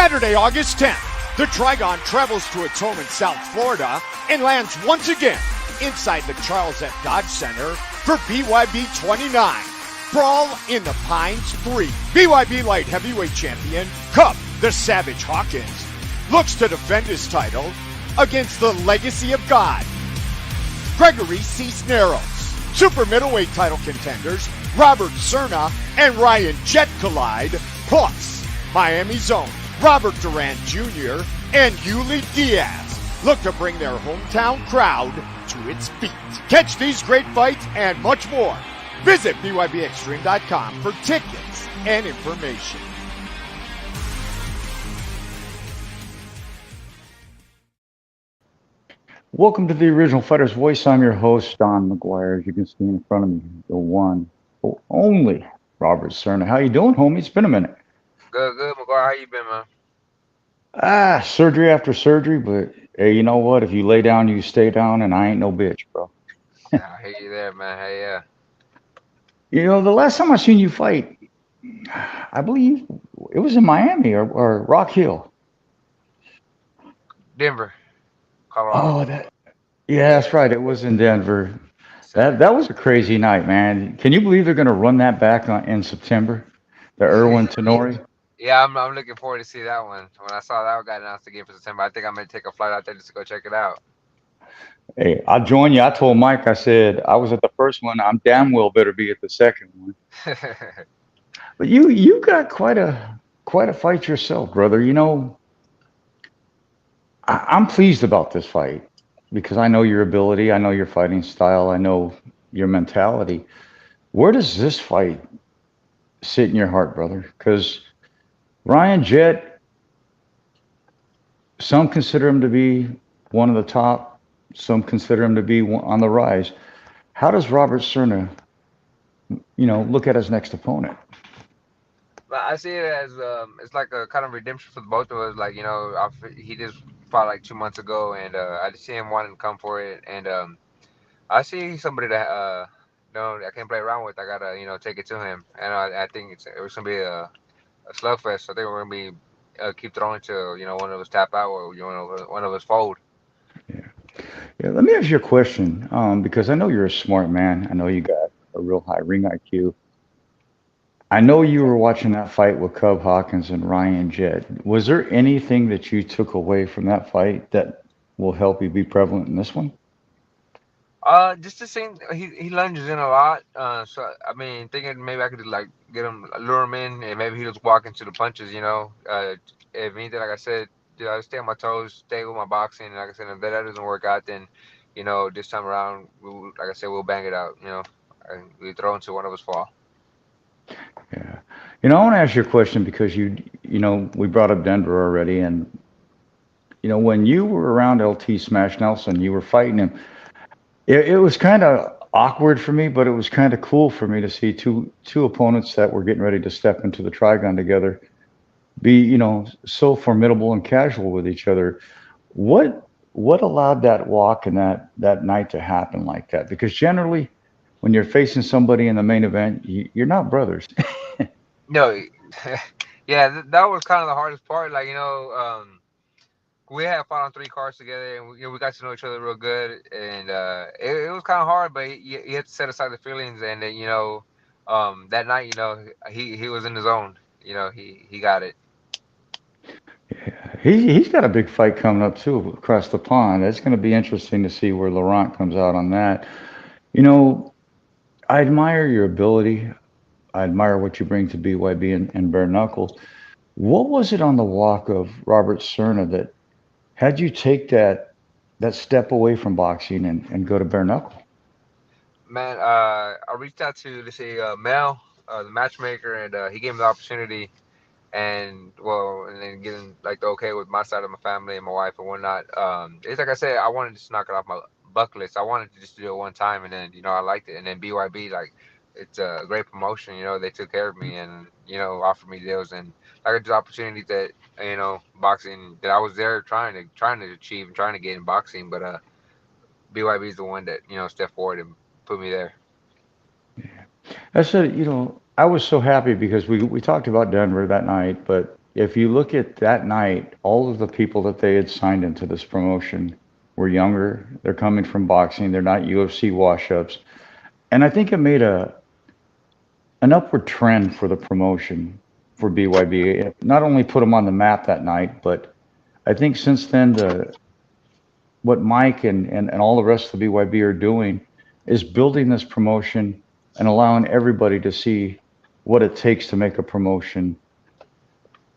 Saturday, August 10th, the Trigon travels to its home in South Florida and lands once again inside the Charles F. Dodge Center for BYB 29. Brawl in the Pines 3. BYB Light Heavyweight Champion Cub the Savage Hawkins looks to defend his title against the Legacy of God, Gregory Cisneros. Super middleweight title contenders Robert Serna and Ryan Jett collide, plus Miami's own Robert Durant Jr. and Yuli Diaz look to bring their hometown crowd to its feet. Catch these great fights and much more. Visit BYBExtreme.com for tickets and information. Welcome to the Original Fighter's Voice. I'm your host, Don Mcguire. As you can see in front of me, the one, the only Robert Serna. How you doing, homie? It's been a minute. Good, McGuire. How you been, man? Surgery after surgery, but hey, you know what? If you lay down, you stay down, and I ain't no bitch, bro. I hear you there, man. Hey, yeah. You know, the last time I seen you fight, I believe it was in Miami or Rock Hill. Denver, Colorado. Oh, that's right. It was in Denver. That was a crazy night, man. Can you believe they're going to run that back in September? The Irwin Tenori. Yeah, I'm looking forward to see that one. When I saw that one got announced again for September, I think I'm going to take a flight out there just to go check it out. Hey, I'll join you. I told Mike, I said, I was at the first one. I'm damn well better be at the second one. But you got quite a fight yourself, brother. You know, I'm pleased about this fight because I know your ability. I know your fighting style. I know your mentality. Where does this fight sit in your heart, brother? Because Ryan Jett, some consider him to be one of the top. Some consider him to be on the rise. How does Robert Serna, look at his next opponent? I see it as it's like a kind of redemption for both of us. Like, he just fought like 2 months ago, and I just see him wanting to come for it. And I see somebody that I can't play around with. I gotta take it to him, and I think it's gonna be a slugfest. So I think we're gonna be keep throwing till one of us tap out or one of us fold. Yeah, let me ask you a question, because I know you're a smart man. I know you got a real high ring IQ. I know you were watching that fight with Cub Hawkins and Ryan Jett. Was there anything that you took away from that fight that will help you be prevalent in this one? Just the same. He lunges in a lot. So I mean, thinking maybe I could like lure him in, and maybe he'll just walk into the punches. If anything, like I said, I stay on my toes, stay with my boxing. And like I said, if that doesn't work out, then this time around, like I said, we'll bang it out. And we throw into one of us fall. Yeah. I want to ask you a question because we brought up Denver already, and when you were around LT Smash Nelson, you were fighting him. It was kind of awkward for me, but it was kind of cool for me to see two opponents that were getting ready to step into the Trigon together be, so formidable and casual with each other. What allowed that walk and that night to happen like that? Because generally, when you're facing somebody in the main event, you're not brothers. No, yeah, that was kind of the hardest part. Like, we had fought on 3 cards together, and we got to know each other real good. And it was kind of hard, but you had to set aside the feelings. And then, that night, he was in the zone. He got it. Yeah, he's got a big fight coming up too across the pond. It's going to be interesting to see where Laurent comes out on that. I admire your ability. I admire what you bring to BYB and bare knuckles. What was it on the walk of Robert Serna that had you take that step away from boxing and go to bare knuckle? Man, I reached out to Mel, the matchmaker, and he gave me the opportunity. And then getting like the okay with my side of my family and my wife and whatnot. It's like I said, I wanted to just knock it off my bucket list. I wanted to just do it one time, and then I liked it. And then BYB, like, it's a great promotion. They took care of me and offered me deals and like the opportunities that boxing that I was there trying to achieve and trying to get in boxing. But BYB is the one that stepped forward and put me there. Yeah. I said, I was so happy because we talked about Denver that night, but if you look at that night, all of the people that they had signed into this promotion were younger. They're coming from boxing. They're not UFC wash-ups. And I think it made an upward trend for the promotion for BYB. It not only put them on the map that night, but I think since then, what Mike and all the rest of the BYB are doing is building this promotion and allowing everybody to see what it takes to make a promotion,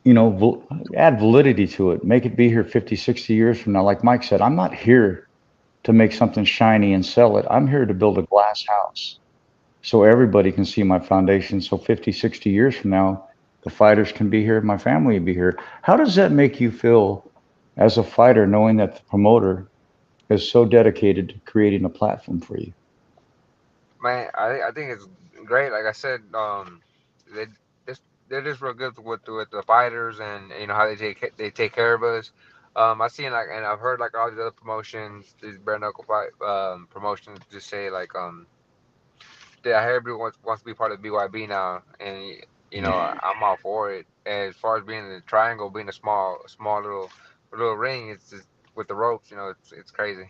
add validity to it, make it be here 50, 60 years from now. Like Mike said, I'm not here to make something shiny and sell it. I'm here to build a glass house so everybody can see my foundation. So 50, 60 years from now, the fighters can be here, my family will be here. How does that make you feel as a fighter, knowing that the promoter is so dedicated to creating a platform for you? Man, I think it's great. Like I said, they just they're just real good with the fighters, and how they take care of us. I've seen like, and I've heard like all these other promotions, these bare knuckle fight promotions, just say like yeah, everybody wants to be part of BYB now, and I'm all for it. And as far as being in the triangle, being a small little ring, it's just with the ropes, it's crazy.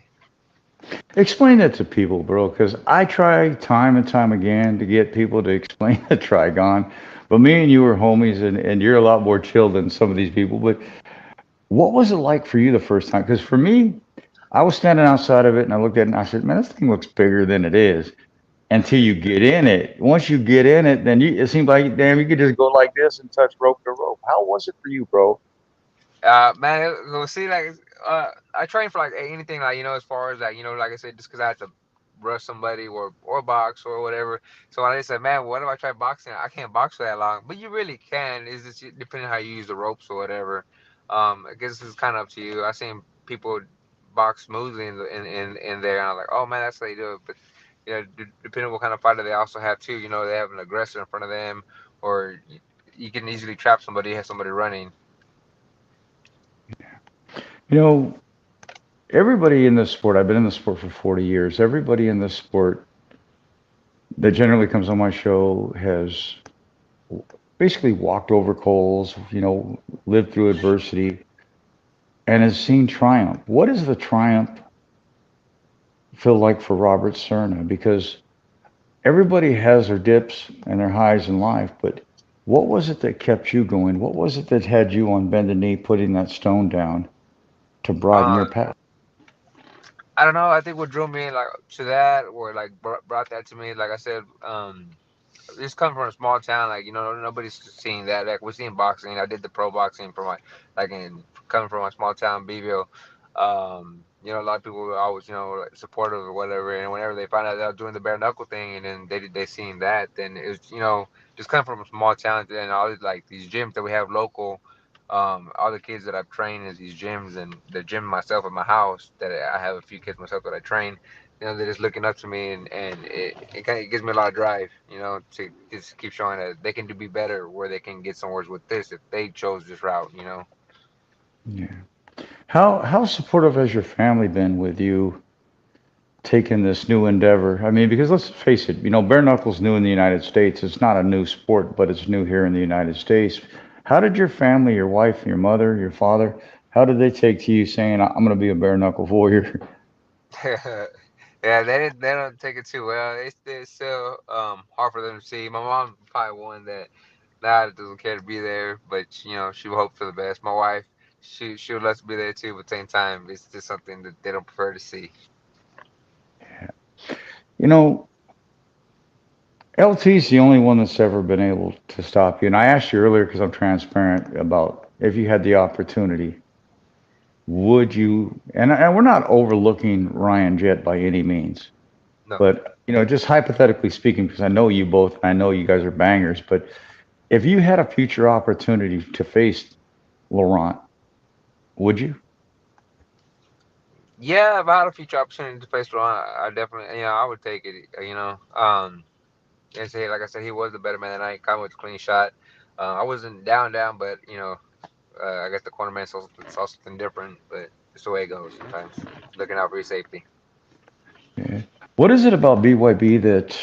Explain that to people, bro, because I try time and time again to get people to explain the Trigon. But me and you are homies, and you're a lot more chill than some of these people. But what was it like for you the first time? Because for me, I was standing outside of it and I looked at it and I said, man, this thing looks bigger than it is until you get in it. Once you get in it, then it seems like, damn, you could just go like this and touch rope to rope. How was it for you, bro? Man, see, like, I train for like anything, like as far as like like I said, just because I had to rush somebody or box or whatever. So when I said, man, what if I try boxing? I can't box for that long, but you really can. Is just depending on how you use the ropes or whatever. I guess it's kind of up to you. I seen people box smoothly in there, and I'm like, oh man, that's how you do it. But depending on what kind of fighter they also have too. They have an aggressor in front of them, or you can easily trap somebody, have somebody running. You know, everybody in this sport, I've been in the sport for 40 years. Everybody in this sport that generally comes on my show has basically walked over coals, lived through adversity, and has seen triumph. What does the triumph feel like for Robert Serna? Because everybody has their dips and their highs in life, but what was it that kept you going? What was it that had you on bended knee putting that stone down to broaden your Uh, path? I don't know. I think what drew me like to that, or like brought that to me, like I said, just coming from a small town, like nobody's seeing that. Like we're seeing boxing. I did the pro boxing for my like in coming from a small town, Beeville. A lot of people were always like supportive or whatever. And whenever they find out that I was doing the bare knuckle thing, and then they seen that, then it was just coming from a small town, and all these like these gyms that we have local. All the kids that I've trained in these gyms, and the gym myself at my house, that I have a few kids myself that I train. They're just looking up to me, and it kind of gives me a lot of drive, to just keep showing that they can be better, where they can get somewhere with this if they chose this route. Yeah. How supportive has your family been with you taking this new endeavor? I mean, because let's face it, bare knuckles new in the United States. It's not a new sport, but it's new here in the United States. How did your family, your wife, your mother, your father, how did they take to you saying, I'm going to be a bare knuckle warrior? Yeah, they don't take it too well. It's still hard for them to see. My mom probably one that now doesn't care to be there, but she will hope for the best. My wife, she would love to be there too, but at the same time, it's just something that they don't prefer to see. You know, LT's the only one that's ever been able to stop you. And I asked you earlier because I'm transparent about if you had the opportunity, would you? And we're not overlooking Ryan Jett by any means, No. but just hypothetically speaking, because I know you both, I know you guys are bangers. But if you had a future opportunity to face Laurent, would you? Yeah, if I had a future opportunity to face Ron, I definitely, I would take it. And say, like I said, he was the better man than I. Kind of with a clean shot. I wasn't down, but I guess the cornerman saw something different. But it's the way it goes sometimes. Looking out for your safety. Yeah. What is it about BYB that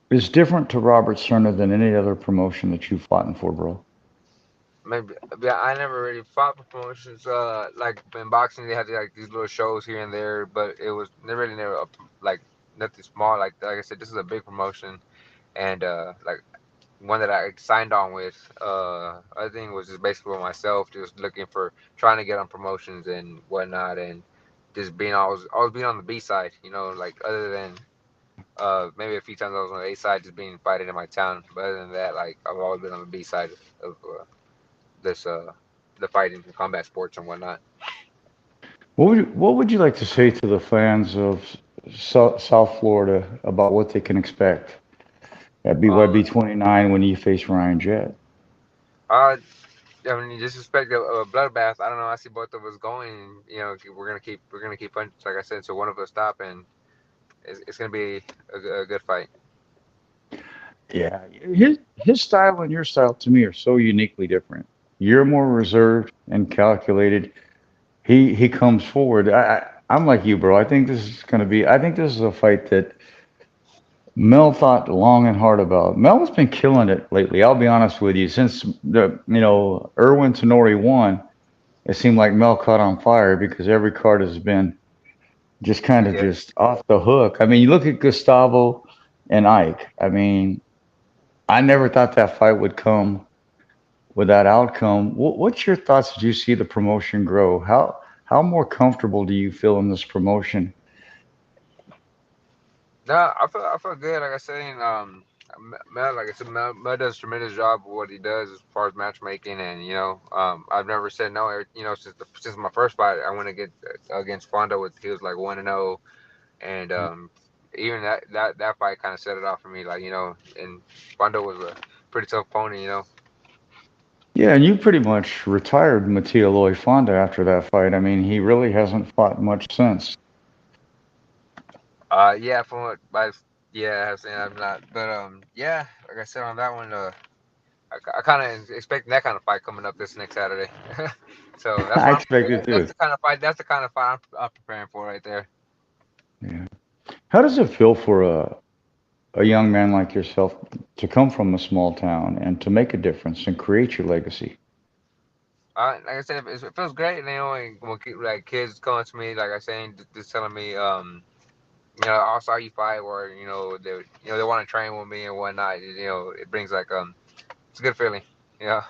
is different to Robert Cerner than any other promotion that you've fought in for, bro? maybe yeah, I never really fought for promotions. Like in boxing, they had like these little shows here and there, but it was never like nothing small. Like I said, this is a big promotion, and like one that I signed on with. I think was just basically with myself, just looking for trying to get on promotions and whatnot, and just being always being on the B side. Like other than maybe a few times I was on the A side, just being fighting in my town. But other than that, like I've always been on the B side of this the fighting, the combat sports and whatnot. What would you like to say to the fans of South Florida about what they can expect at Um, BYB 29 when you face Ryan Jett? I I mean, you just expect a bloodbath. I don't know. I see both of us going. We're gonna keep punching, like I said, so one of us stop, and it's gonna be a good fight. Yeah, his style and your style to me are so uniquely different. You're more reserved and calculated. He comes forward. I'm like you, bro. I think this is going to be. I think this is a fight that Mel thought long and hard about. Mel's been killing it lately. I'll be honest with you. Since Erwin Tenori won, it seemed like Mel caught on fire because every card has been just kind of Yeah. just off the hook. I mean, you look at Gustavo and Ike. I mean, I never thought that fight would come with that outcome. What's your thoughts as you see the promotion grow? How more comfortable do you feel in this promotion? No, I feel good. Like I said, Mel, like I said, Mel does a tremendous job of what he does as far as matchmaking, and I've never said no. Since my first fight, I went against Fondo with he was like 1-0, and even that fight kind of set it off for me. Like and Fondo was a pretty tough opponent. Yeah, and you pretty much retired Matteo Fonda after that fight. I mean, he really hasn't fought much since. Yeah, from what I yeah, I've seen I'm not, but yeah, like I said on that one, I kind of expecting that kind of fight coming up this next Saturday. So that's I what I'm expect preparing. it That's too. the kind of fight. That's the kind of fight I'm preparing for right there. Yeah. How does it feel for a young man like yourself to come from a small town and to make a difference and create your legacy? Like I said, it feels great. And when like kids coming to me, like I said, just telling me, I saw you fight, or they want to train with me and whatnot. It brings like it's a good feeling. Yeah.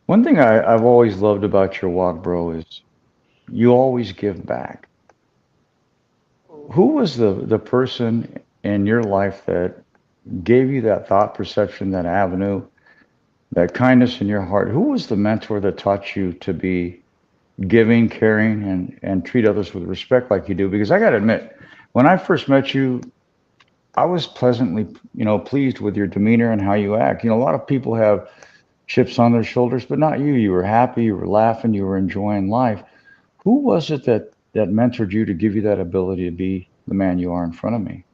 One thing I've always loved about your walk, bro, is you always give back. Who was the person in your life that gave you that thought perception, that avenue, that kindness in your heart? Who was the mentor that taught you to be giving, caring, and treat others with respect like you do? Because I got to admit, when I first met you, I was pleasantly, pleased with your demeanor and how you act. A lot of people have chips on their shoulders, but not you. You were happy, you were laughing, you were enjoying life. Who was it that mentored you to give you that ability to be the man you are in front of me?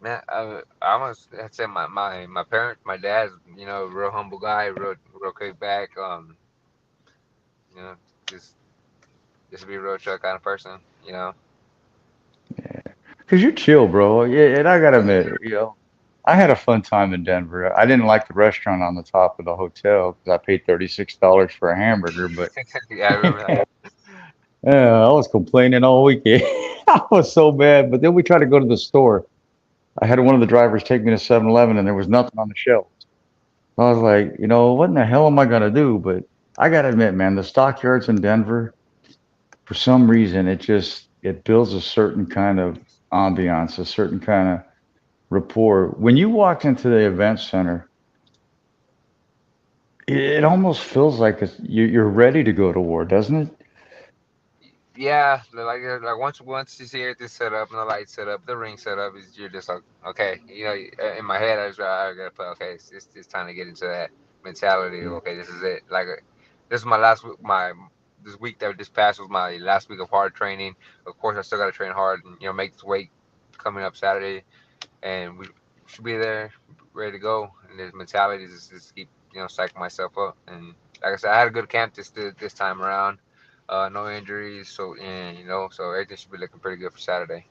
Man, I must have to say my parents, my dad's, real humble guy, real kick back. You know, just just be a real chill kind of person. Because you're chill, bro. Yeah, and I gotta admit, I had a fun time in Denver. I didn't like the restaurant on the top of the hotel because I paid $36 for a hamburger, but Yeah, I remember that. yeah, I was complaining all weekend. I was so mad. But then we tried to go to the store. I had one of the drivers take me to 7-Eleven and there was nothing on the shelves. I was like, what in the hell am I gonna do? But I gotta admit, man, the stockyards in Denver, for some reason, it builds a certain kind of ambiance, a certain kind of rapport. When you walk into the event center, it almost feels like you're ready to go to war, doesn't it? Yeah, like once you see everything set up and the lights set up, the ring set up, is you're just like, okay. In my head, I gotta put, okay, it's time to get into that mentality. Yeah. Okay, this is it. Like this is my last week. This week that just passed was my last week of hard training. Of course, I still gotta train hard and make this weight coming up Saturday, and we should be there, ready to go. And this mentality is just keep psyching myself up. And like I said, I had a good camp this time around. No injuries, so everything should be looking pretty good for Saturday.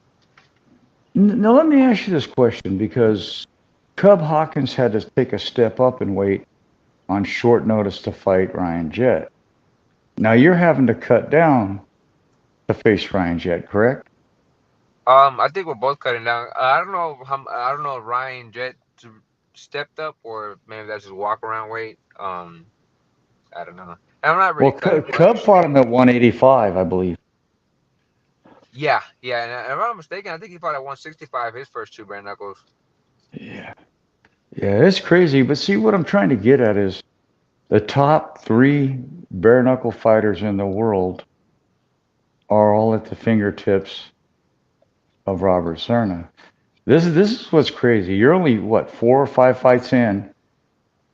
Now let me ask you this question because Cub Hawkins had to take a step up in weight on short notice to fight Ryan Jett. Now you're having to cut down to face Ryan Jett, correct? I think we're both cutting down. I don't know how. I don't know if Ryan Jett stepped up or maybe that's just walk around weight. I don't know. I'm not really Well, cutting Cub much. fought him at 185, I believe. Yeah, yeah, and if I'm not mistaken, I think he fought at 165 his first two bare knuckles. Yeah. Yeah, it's crazy. But see, what I'm trying to get at is the top three bare knuckle fighters in the world are all at the fingertips of Robert Serna. This is what's crazy. You're only what 4 or 5 fights in,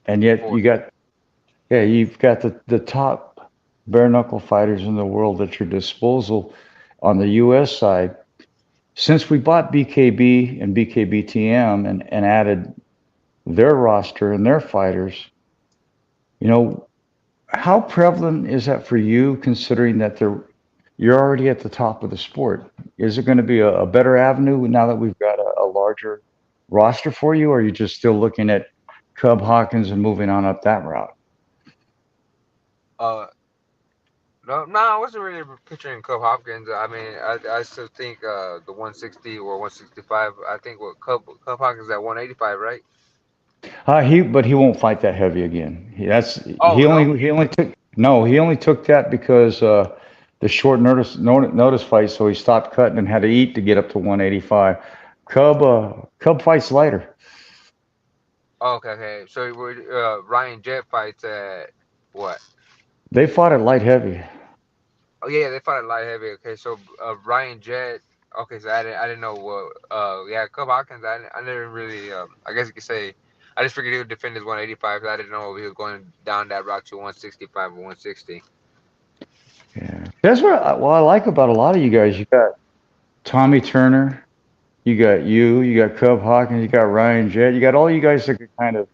and yet Four. you've got the top bare knuckle fighters in the world at your disposal on the U.S. side. Since we bought BKB and BKBTM and added their roster and their fighters, you know, how prevalent is that for you, considering that you're already at the top of the sport? Is it going to be a better avenue now that we've got a larger roster for you, or are you just still looking at Cub Hawkins and moving on up that route? Uh, no, no, I wasn't really picturing Cub Hopkins. I mean, I still think the 160 or 165. I think what Cub Hopkins at 185, right? But he won't fight that heavy again. Oh no. He only took that because the short notice fight, so he stopped cutting and had to eat to get up to 185. Cub fights lighter. Okay, okay. So Ryan Jett fights at what? They fought at light heavy. Oh yeah, they fought at light heavy. Okay, so Ryan Jett. Okay, so I didn't know what. Yeah, Cub Hopkins. I never really. I guess you could say. I just figured he would defend his 185. 'Cause I didn't know if he was going down that route to 165 or 160. Yeah, that's what I like about a lot of you guys. You got Tommy Turner, you got Cub Hawkins, you got Ryan Jett, you got all you guys that could kind of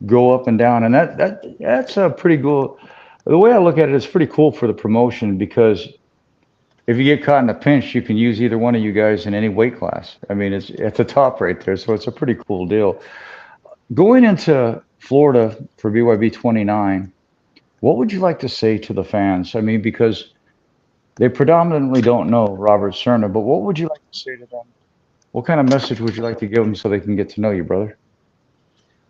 go up and down, and that's a pretty cool. The way I look at it, it's pretty cool for the promotion because if you get caught in a pinch, you can use either one of you guys in any weight class. I mean, it's at the top right there, so it's a pretty cool deal. Going into Florida for BYB 29, what would you like to say to the fans? I mean, because they predominantly don't know Robert Cerna, but what would you like to say to them? What kind of message would you like to give them so they can get to know you, brother?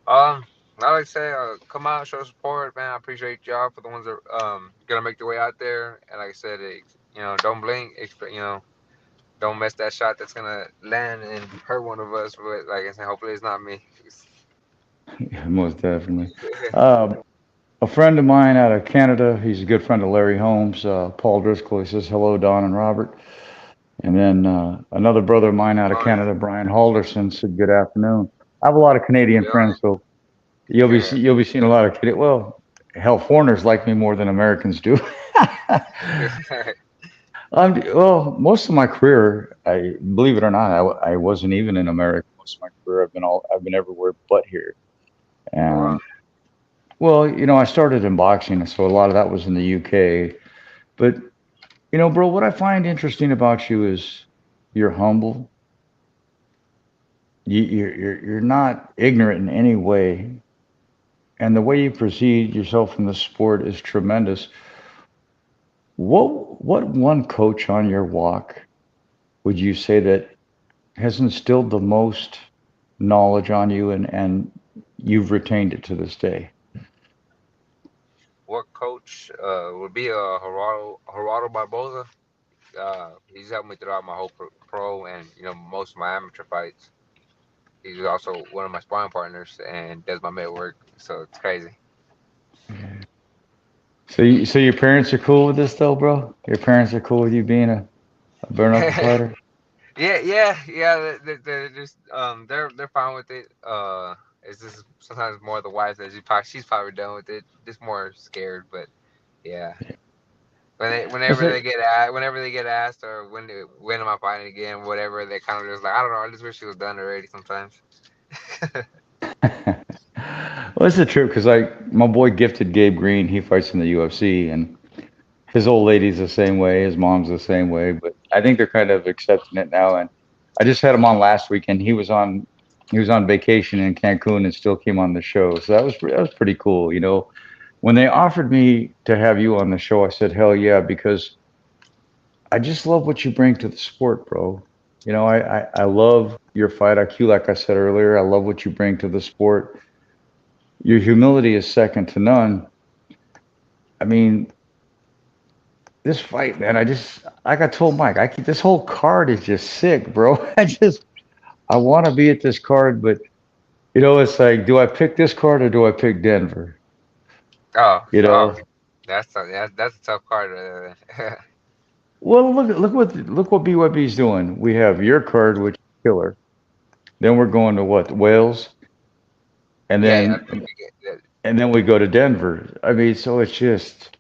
I like to say, come out, show support, man. I appreciate y'all for the ones that gonna make their way out there. And like I said, don't blink. Don't miss that shot that's gonna land and hurt one of us. But like I said, hopefully it's not me. Yeah, most definitely. Uh, a friend of mine out of Canada, he's a good friend of Larry Holmes, Paul Driscoll. He says, hello, Don and Robert. And then another brother of mine out of Oh yeah, Canada, Brian Halderson, said, good afternoon. I have a lot of Canadian yeah, friends, so you'll be seeing a lot of Canadian. Well, hell, foreigners like me more than Americans do. yeah. Well, most of my career, I believe it or not, I wasn't even in America. Most of my career, I've been everywhere but here. Oh, wow. And well, I started in boxing, so a lot of that was in the UK. But bro, what I find interesting about you is you're humble. You're not ignorant in any way, and the way you proceed yourself in the sport is tremendous. What one coach on your walk would you say that has instilled the most knowledge on you and you've retained it to this day? What coach would be Gerardo Barboza? He's helped me throughout my whole pro and most of my amateur fights. He's also one of my sparring partners and does my med work. So it's crazy. So your parents are cool with this though, bro? Your parents are cool with you being a bare knuckle fighter? Yeah. They're just they're fine with it. It's just sometimes more the wife that she's probably done with it. Just more scared, but yeah. Is it? Whenever they get asked or when am I fighting again, whatever, they kind of just like I don't know. I just wish she was done already sometimes. Well, it's the truth because my boy Gifted Gabe Green, he fights in the UFC, and his old lady's the same way, his mom's the same way, but I think they're kind of accepting it now. And I just had him on last week, and he was on He was on vacation in Cancun and still came on the show. So that was pretty cool. When they offered me to have you on the show, I said hell yeah, because I just love what you bring to the sport, bro. I love your fight IQ, like I said earlier. I love what you bring to the sport. Your humility is second to none. I mean, this fight, man, like I told Mike, this whole card is just sick, bro. I want to be at this card, but it's like, do I pick this card or do I pick Denver? Oh, You oh, know, that's a tough card. well, look what BYB is doing. We have your card, which is killer. Then we're going to what? Wales, and Yeah, yeah, then and then we go to Denver. I mean, so it's just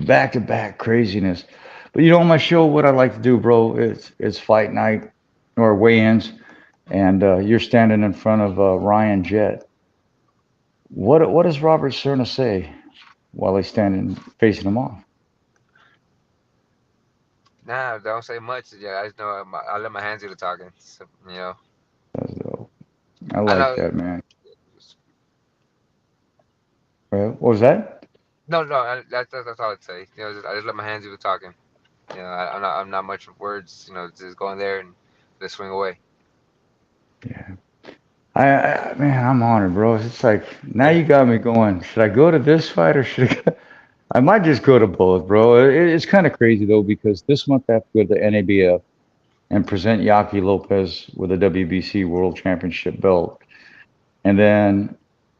back to back craziness. But on my show, what I like to do, bro, is fight night or weigh-ins, and you're standing in front of Ryan Jett. What does Robert Serna say while he's standing facing him off? nah, don't say much. Yeah, I just know I let my hands do the talking. So, That's dope. I I like know. that, man. What was that? No, no, that's all I'd say. I just let my hands do the talking. I'm not much of words. Just go in there and just swing away. Yeah. Man, I'm honored, bro. It's like now you got me going. Should I go to this fight or should I go? I might just go to both, bro. It's kind of crazy though because this month I have to go to the NABF and present Yaki Lopez with a WBC World Championship belt, and then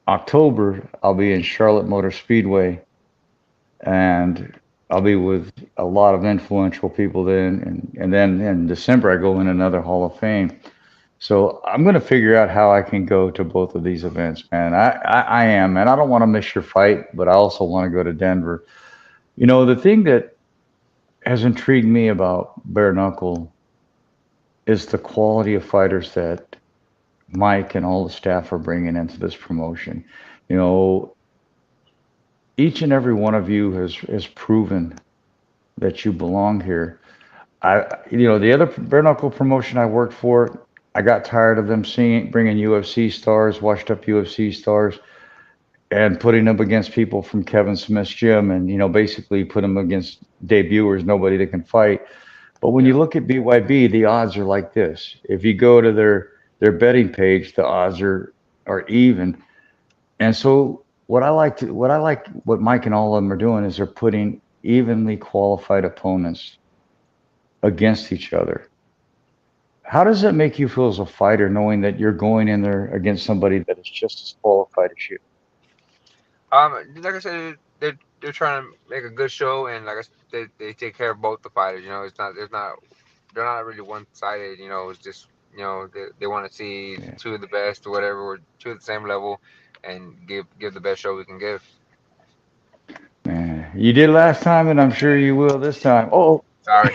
October I'll be in Charlotte Motor Speedway, and I'll be with a lot of influential people then, and then in December I go in another Hall of Fame. So I'm gonna figure out how I can go to both of these events, man. I am, man. I don't want to miss your fight, but I also want to go to Denver. The thing that has intrigued me about bare knuckle is the quality of fighters that Mike and all the staff are bringing into this promotion. You know, each and every one of you has proven that you belong here. The other bare knuckle promotion I worked for, I got tired of them bringing UFC stars, washed up UFC stars, and putting them against people from Kevin Smith's gym, and basically put them against debuters, nobody that can fight. But when Yeah. you look at BYB, the odds are like this. If you go to their betting page, the odds are even. And so what Mike and all of them are doing is they're putting evenly qualified opponents against each other. How does that make you feel as a fighter knowing that you're going in there against somebody that is just as qualified as you? Like I said, they're trying to make a good show, and like I said, they take care of both the fighters. They're not really one sided. It's just they want to see Yeah, two of the best or whatever, or two at the same level, and give the best show we can give. man. You did last time, and I'm sure you will this time. Oh, Sorry.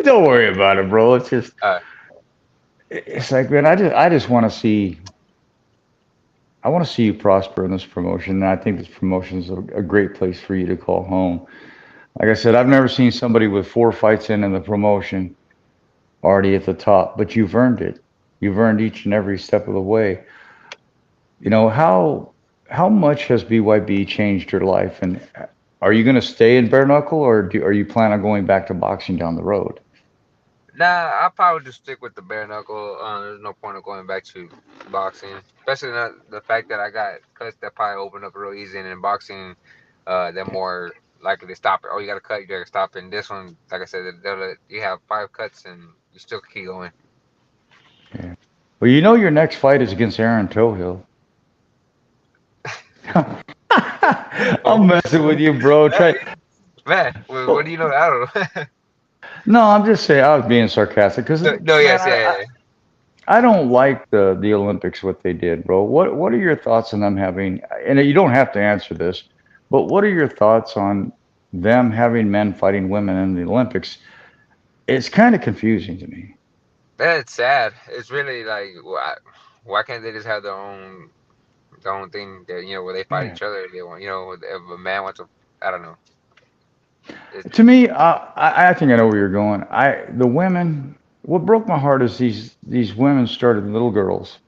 don't worry about it, bro. uh, It's like, man, I just want to see. I want to see you prosper in this promotion, and I think this promotion is a great place for you to call home. Like I said, I've never seen somebody with 4 fights in the promotion already at the top, but you've earned it. You've earned each and every step of the way. How much has BYB changed your life, and are you going to stay in bare knuckle, or are you plan on going back to boxing down the road? nah, I'll probably just stick with the bare knuckle. There's no point of going back to boxing, especially not the fact that I got cuts that probably open up real easy, and in boxing, they're more likely to stop it. Oh, you got to cut, you got to stop it. And this one, like I said, you have 5 cuts and you still keep going. Yeah. Well, your next fight is against Aaron Tohill. I'm messing with you, bro. Man, what do you know? I don't know. No, I'm just saying I was being sarcastic because, No, man, yes, yeah, yeah. I don't like the Olympics what they did, bro. What are your thoughts on them having? And you don't have to answer this, but what are your thoughts on them having men fighting women in the Olympics? It's kind of confusing to me. That's sad. It's really like why can't they just have their own thing that where they fight Yeah. each other if they want if a man wants to, I don't know. It's To me, I think I know where you're going. The women, what broke my heart is these women started little girls.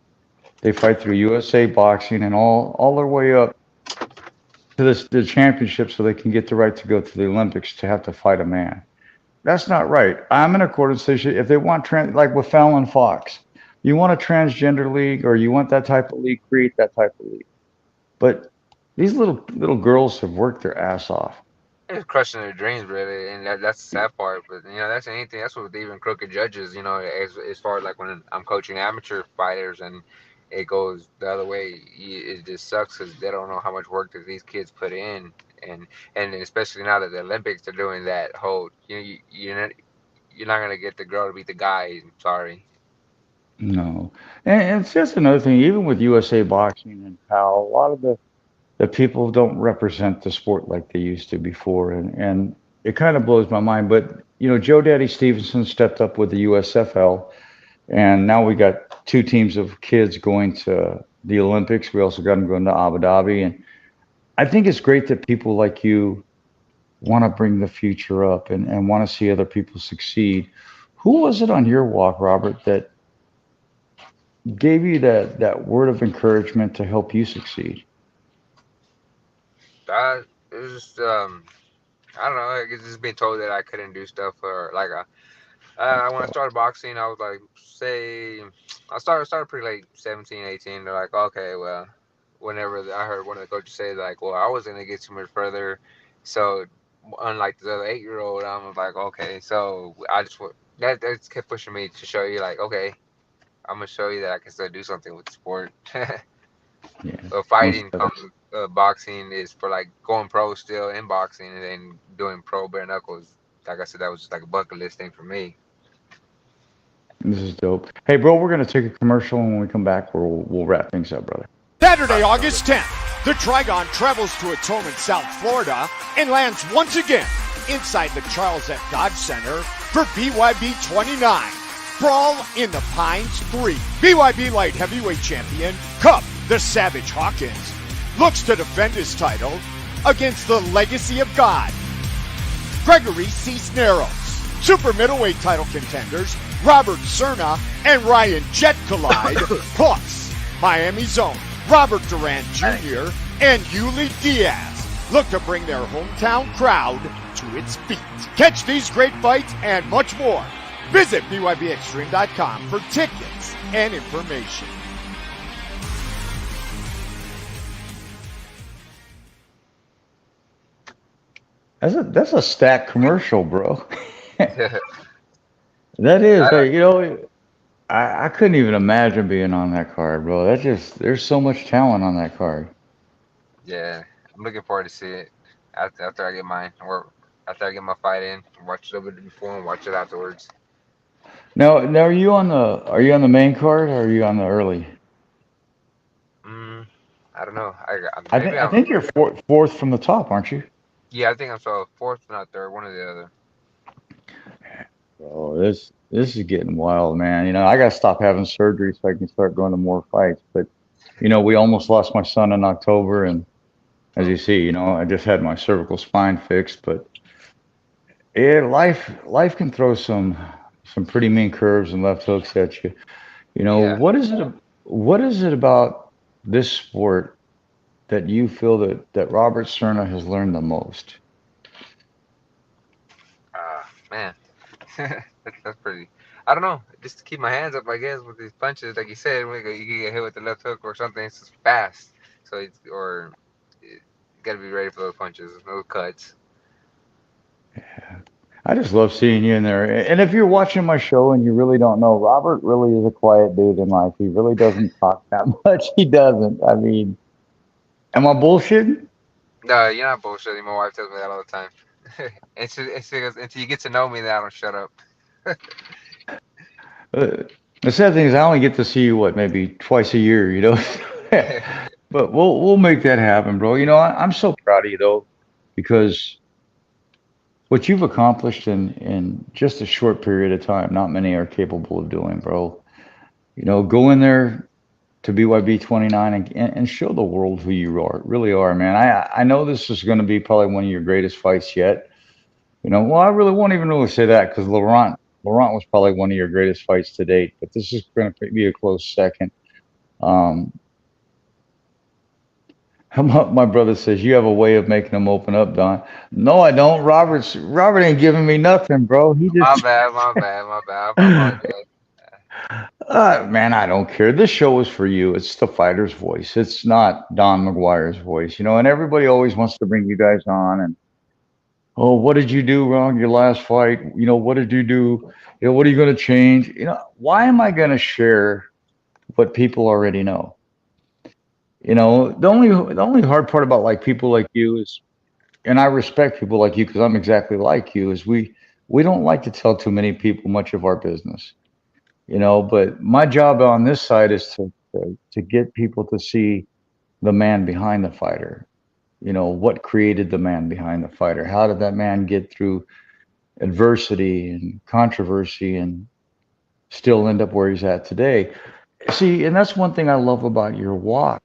They fight through USA boxing and all their way up to the championship so they can get the right to go to the Olympics to have to fight a man. That's not right. I'm in accordance. If they want like with Fallon Fox, you want a transgender league or you want that type of league, create that type of league. But these little girls have worked their ass off. It's crushing their dreams, really, and that's the sad part. But that's anything. That's what even crooked judges. As far as like when I'm coaching amateur fighters, and it goes the other way, it just sucks because they don't know how much work that these kids put in, and especially now that the Olympics are doing that whole, you're not gonna get the girl to beat the guy. I'm sorry. No, and it's just another thing. Even with USA Boxing and PAL, a lot of the people don't represent the sport like they used to before, and it kind of blows my mind. But Joe Daddy Stevenson stepped up with the USFL, and now we got two teams of kids going to the Olympics. We also got them going to Abu Dhabi, and I think it's great that people like you want to bring the future up and want to see other people succeed. Who was it on your walk, Robert, that gave you that word of encouragement to help you succeed? It was just I don't know. I guess just being told that I couldn't do stuff or like when I started boxing, I was like, say, I started pretty late, 17, 18. They're like, okay, well, whenever I heard one of the coaches say like, well, I wasn't gonna get too much further, so unlike the other 8-year-old, I'm like, okay, so I just that just kept pushing me to show you like, okay, I'm gonna show you that I can still do something with the sport. Yeah, Fighting, boxing is for like going pro still in boxing and then doing pro bare knuckles. Like I said, that was just like a bucket list thing for me. this is dope. Hey, bro, we're gonna take a commercial, and when we come back, we'll wrap things up, brother. Saturday, August 10th, the Trigon travels to Atonement, South Florida, and lands once again inside the Charles F. Dodge Center for BYB 29. Brawl in the Pines 3. BYB Light Heavyweight Champion Cub the Savage Hawkins looks to defend his title against the Legacy of God, Gregory Cisneros. Super middleweight title contenders Robert Serna and Ryan Jett collide, plus Miami's own Robert Duran Jr. and Yuli Diaz look to bring their hometown crowd to its feet. Catch these great fights and much more. Visit BYBExtreme.com for tickets and information. That's a stacked commercial, bro. That is, I couldn't even imagine being on that card, bro. There's so much talent on that card. Yeah, I'm looking forward to see it after I get mine, or after I get my fight in. Watch it a little bit before and watch it afterwards. Now, are you on the main card or are you on the early? I don't know. I think you're fourth from the top, aren't you? Yeah, I think I'm so fourth, not third, one or the other. Bro, this is getting wild, man. I gotta stop having surgery so I can start going to more fights. But we almost lost my son in October, and as you see, I just had my cervical spine fixed. But yeah, life can throw some pretty mean curves and left hooks at you. Yeah. What is it about this sport that you feel that Robert Serna has learned the most? Man, that's pretty. I don't know. Just to keep my hands up, I guess, with these punches, like you said, when you get hit with the left hook or something, it's just fast. So you gotta be ready for those punches. No cuts. Yeah. I just love seeing you in there. And if you're watching my show and you really don't know, Robert really is a quiet dude in life. He really doesn't talk that much. He doesn't. I mean, am I bullshitting? No, you're not bullshitting. My wife tells me that all the time. And she goes, until you get to know me, then I don't shut up. The sad thing is I only get to see you, maybe twice a year, But we'll make that happen, bro. I'm so proud of you, though, because what you've accomplished in just a short period of time, not many are capable of doing, bro. Go in there to BYB 29 and show the world who you really are, man. I know this is going to be probably one of your greatest fights yet. Well, I really won't even really say that because Laurent Laurent was probably one of your greatest fights to date, but this is going to be a close second. Um, my brother says you have a way of making them open up, Don. No, I don't. Robert ain't giving me nothing, bro. He My just bad, my bad, my bad. I apologize. man, I don't care. This show is for you. It's the fighter's voice. It's not Don McGuire's voice, and everybody always wants to bring you guys on and oh, what did you do wrong your last fight? What did you do? What are you going to change? Why am I going to share what people already know? The only hard part about like people like you is, and I respect people like you because I'm exactly like you, is we don't like to tell too many people much of our business. But my job on this side is to get people to see the man behind the fighter. What created the man behind the fighter? How did that man get through adversity and controversy and still end up where he's at today? See, and that's one thing I love about your walk,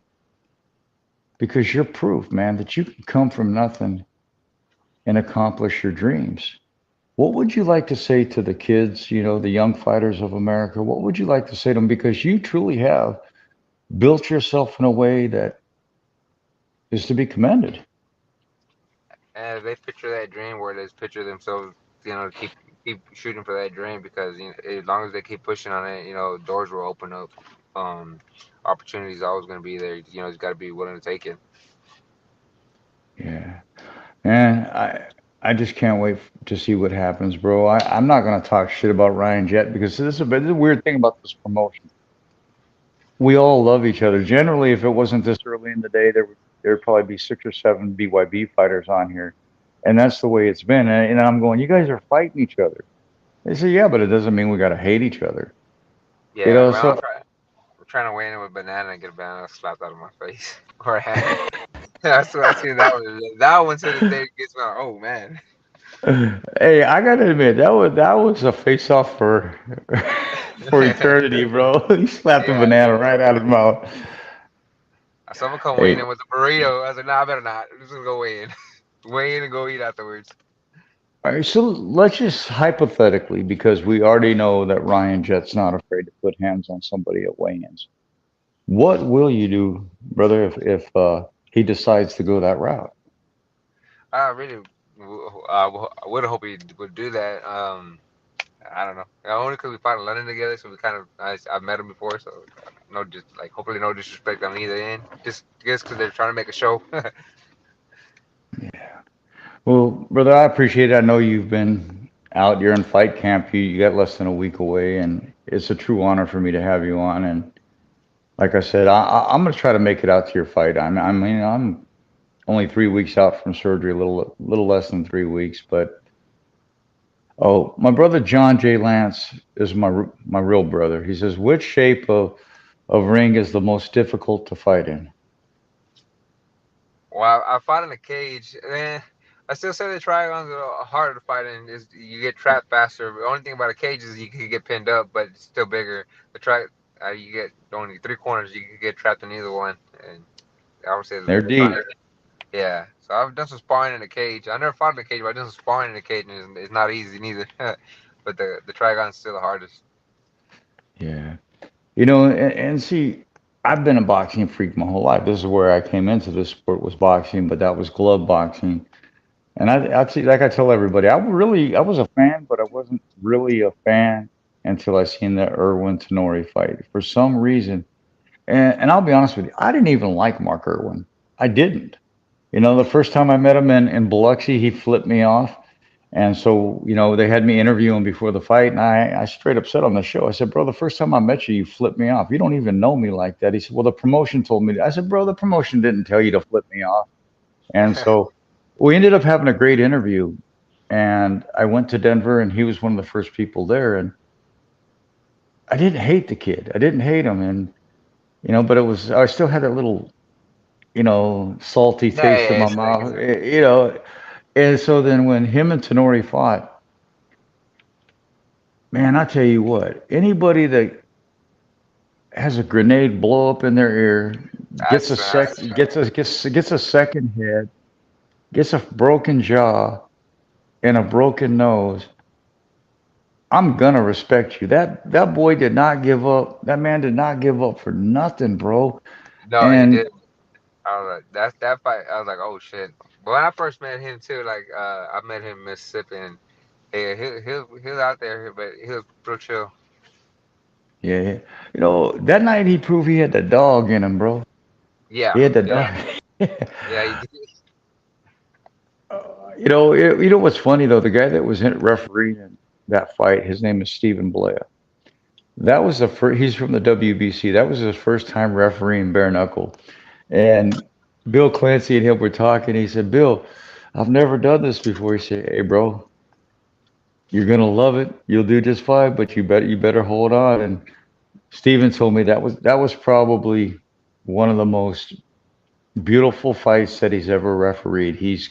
because you're proof, man, that you can come from nothing and accomplish your dreams. What would you like to say to the kids, the young fighters of America? What would you like to say to them? Because you truly have built yourself in a way that is to be commended. And they picture that dream where they picture themselves, keep shooting for that dream because as long as they keep pushing on it, doors will open up. Um, Opportunities always going to be there. You just got to be willing to take it. Yeah. And I just can't wait to see what happens, bro. I'm not going to talk shit about Ryan Jett because this is a weird thing about this promotion. We all love each other. Generally, if it wasn't this early in the day, there'd probably be 6 or 7 BYB fighters on here, and that's the way it's been. And I'm going, you guys are fighting each other. They say, yeah, but it doesn't mean we got to hate each other. Yeah, So we're trying to weigh in with a banana and get a banana slapped out of my face or a hat. That's what I see. That one to this day gets me. Oh man. hey, I gotta admit that was a face off for for eternity, bro. He slapped a Yeah. banana right out of his mouth. Someone come Hey, weighing in with a burrito. I was like, nah, I better not. I'm just gonna go weigh in. Weigh in and go eat afterwards. all right, so let's just hypothetically, because we already know that Ryan Jett's not afraid to put hands on somebody at weigh-ins. What will you do, brother, if he decides to go that route? I really would hope he would do that. I don't know. Only because we fought in London together, so I've met him before, so no, just like hopefully no disrespect on either end. Just because they're trying to make a show. Well, brother, I appreciate it. I know you've been out. You're in fight camp. You got less than a week away, and it's a true honor for me to have you on. And like I said, I'm going to try to make it out to your fight. I'm only 3 weeks out from surgery, a little less than 3 weeks. But oh, my brother John J. Lance is my real brother. He says, which shape of ring is the most difficult to fight in? Well, I fought in a cage. I still say the triangles are harder to fight in. Is you get trapped faster. The only thing about a cage is you can get pinned up, but it's still bigger. You get only 3 corners. You can get trapped in either one, and I would say They're the deep. triangle. Yeah. So I've done some sparring in a cage. I never fought in a cage, but I've done some sparring in a cage, and it's not easy neither. But the trigon is still the hardest. Yeah. And see, I've been a boxing freak my whole life. This is where I came into this sport, was boxing, but that was glove boxing. And I see, like I tell everybody, I was a fan, but I wasn't really a fan until I seen the Irwin Tenori fight. For some reason, and I'll be honest with you, I didn't even like Mark Irwin. I didn't. The first time I met him in Biloxi, he flipped me off. And so, they had me interview him before the fight, and I straight up said on the show, I said, bro, the first time I met you, you flipped me off. You don't even know me like that. He said, well, the promotion told me. I said, bro, the promotion didn't tell you to flip me off. And so we ended up having a great interview. And I went to Denver, and he was one of the first people there. And I didn't hate the kid. I didn't hate him. And, but I still had that little, salty Yeah, taste in yeah, my it's like mouth, And so then when him and Tenori fought, man, I tell you what, anybody that has a grenade blow up in their ear, gets a that's sec, gets a second head, gets a broken jaw and a broken nose, I'm gonna respect you. That boy did not give up. That man did not give up for nothing, bro. No, he And did. I was like, that's that fight. I was like, oh shit. But when I first met him too, like I met him in Mississippi, and yeah, he was out there, but he was real chill. yeah, that night he proved he had the dog in him, bro. Yeah, He had the yeah, dog. yeah. He did. What's funny though? The guy that was refereeing that fight, his name is Stephen Blair. That was the first. He's from the WBC. That was his first time refereeing bare knuckle. And Bill Clancy and him were talking. He said, "Bill, I've never done this before." He said, "Hey, bro, you're gonna love it. You'll do just fine, but you better hold on." And Steven told me that was probably one of the most beautiful fights that he's ever refereed. He's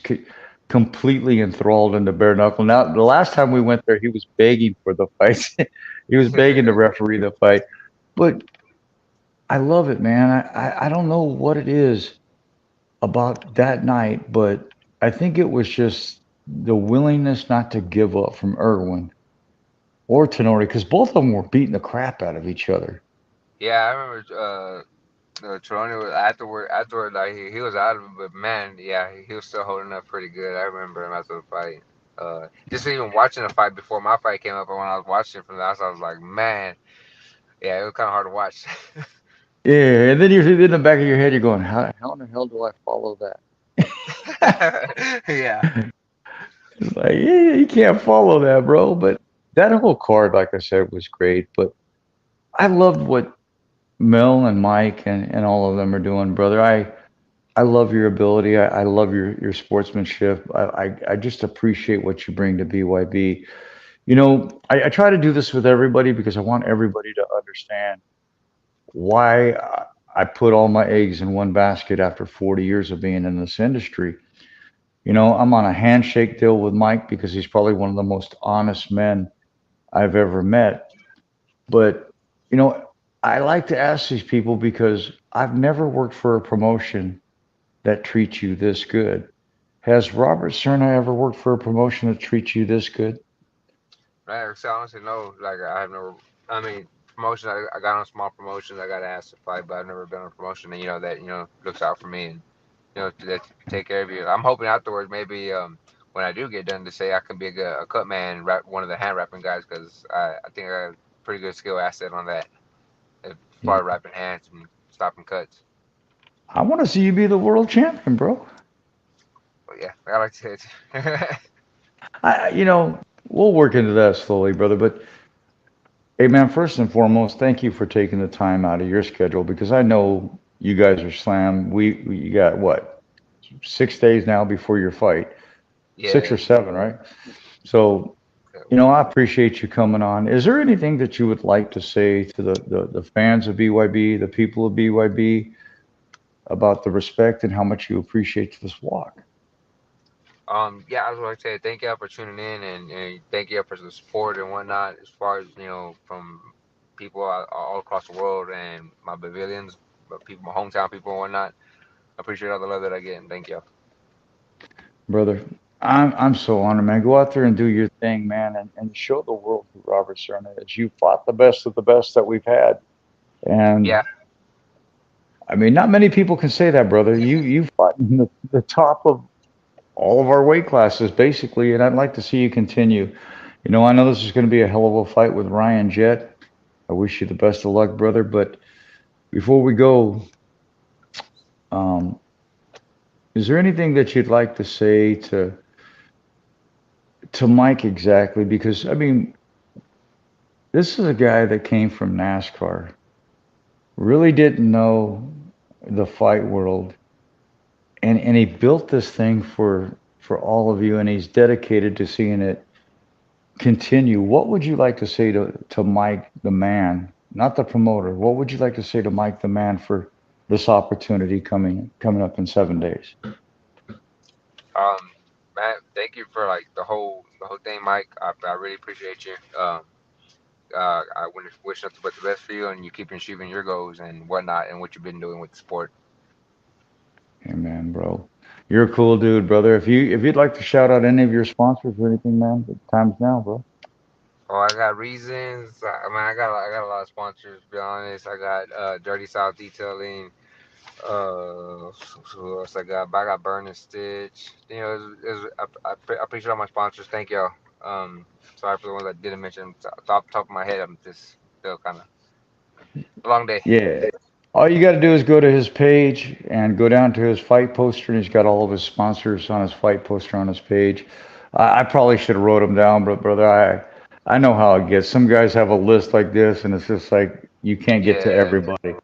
completely enthralled in the bare knuckle. Now, the last time we went there, he was begging for the fight. He was begging to referee the fight. But I love it, man. I don't know what it is about that night, but I think it was just the willingness not to give up from Irwin or Tenori, because both of them were beating the crap out of each other. Yeah, I remember. Toronto was afterward, like he was out of it, but man, yeah, he was still holding up pretty good. I remember him after the fight. Just even watching the fight before my fight came up, and when I was watching it from the outside, I was like, man, yeah, it was kind of hard to watch. Yeah, and then you're in the back of your head, you're going, how in the hell do I follow Yeah, that? It's like, yeah, you can't follow that, bro. But that whole card, like I said, was great. But I loved what Mel and Mike and all of them are doing, brother. I love your ability. I love your sportsmanship. I just appreciate what you bring to BYB. I try to do this with everybody because I want everybody to understand why I put all my eggs in one basket after 40 years of being in this industry. I'm on a handshake deal with Mike because he's probably one of the most honest men I've ever met. But, you know, I like to ask these people because I've never worked for a promotion that treats you this good. Has Robert Serna ever worked for a promotion that treats you this good? man. So honestly, no, like I have never. I mean, promotion. I got on small promotions. I got asked to fight, but I've never been on a promotion, and that looks out for me and that take care of you. I'm hoping afterwards, maybe when I do get done, to say I can be a cut man, rap one of the hand rapping guys, because I think I got a pretty good skill asset on that as Yeah. far as rapping hands and stopping cuts. I want to see you be the world champion, bro. But yeah, I like to say it. We'll work into that slowly, brother. But hey, man, first and foremost, thank you for taking the time out of your schedule because I know you guys are slammed. You got what, 6 days now before your fight, six Yeah. or seven, right? So, I appreciate you coming on. Is there anything that you would like to say to the fans of BYB, the people of BYB, about the respect and how much you appreciate this walk? Yeah, I was going to say thank y'all for tuning in and thank y'all for the support and whatnot. As far as from people all across the world and my pavilions, but people, my hometown people and whatnot. I appreciate all the love that I get and thank y'all. Brother, I'm so honored, man. Go out there and do your thing, man, and show the world who Robert Serna is. You fought the best of the best that we've had. Yeah, And I mean, not many people can say that, brother. You fought in the top of all of our weight classes, basically, and I'd like to see you continue. I know this is going to be a hell of a fight with Ryan Jett. I wish you the best of luck, brother. But before we go, um, is there anything that you'd like to say to Mike exactly? Because I mean, this is a guy that came from NASCAR, really didn't know the fight world, and he built this thing for all of you, and he's dedicated to seeing it continue. What would you like to say to Mike the man, not the promoter? What would you like to say to Mike the man for this opportunity coming up in 7 days? Man, thank you for like the whole thing, Mike. I really appreciate you. I wish nothing but the best for you and you keep achieving your goals and whatnot and what you've been doing with the sport. Amen, bro. You're a cool dude, brother. If you'd like to shout out any of your sponsors or anything, man, the time's now, bro. Oh, I got reasons. I got a lot of sponsors. To be honest, I got Dirty South Detailing. Who else I got? I got Burn and Stitch. You know, I appreciate all my sponsors. Thank y'all. Sorry for the ones that didn't mention. Top of my head, I'm just still kind of a long day. Yeah. All you got to do is go to his page and go down to his fight poster, and he's got all of his sponsors on his fight poster on his page. I probably should have wrote them down, but brother, I know how it gets. Some guys have a list like this, and it's just like you can't get to Yeah, everybody.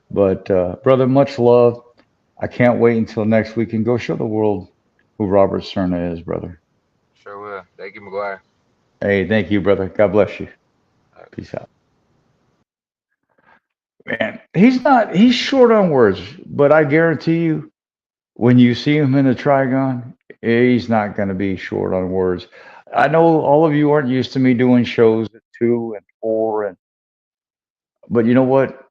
But brother, much love. I can't wait until next week and go show the world who Robert Serna is, brother. sure will. Thank you, Mcguire. Hey, thank you, brother. God bless you. Peace out. Man, he's short on words, but I guarantee you, when you see him in a trigon, he's not going to be short on words. I know all of you aren't used to me doing shows at 2 and 4, but you know what?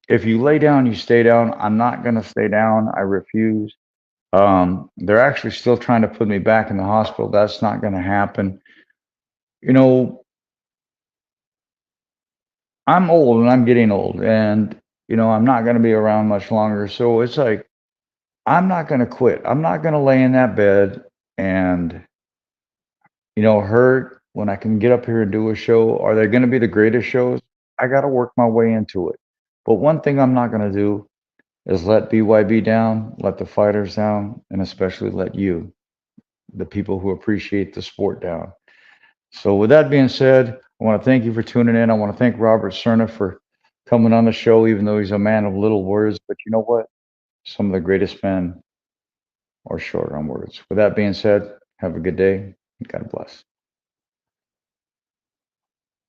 If you lay down, you stay down. I'm not going to stay down. I refuse. They're actually still trying to put me back in the hospital. That's not going to happen. You know, I'm old and I'm getting old, and I'm not going to be around much longer. So it's like I'm not going to quit. I'm not going to lay in that bed and hurt when I can get up here and do a show. Are they going to be the greatest shows? I got to work my way into it. But one thing I'm not going to do is let BYB down, let the fighters down, and especially let you, the people who appreciate the sport, down. So with that being said, I want to thank you for tuning in. I want to thank Robert Cerna for coming on the show, even though he's a man of little words. But you know what? Some of the greatest men are short on words. With that being said, have a good day. God bless.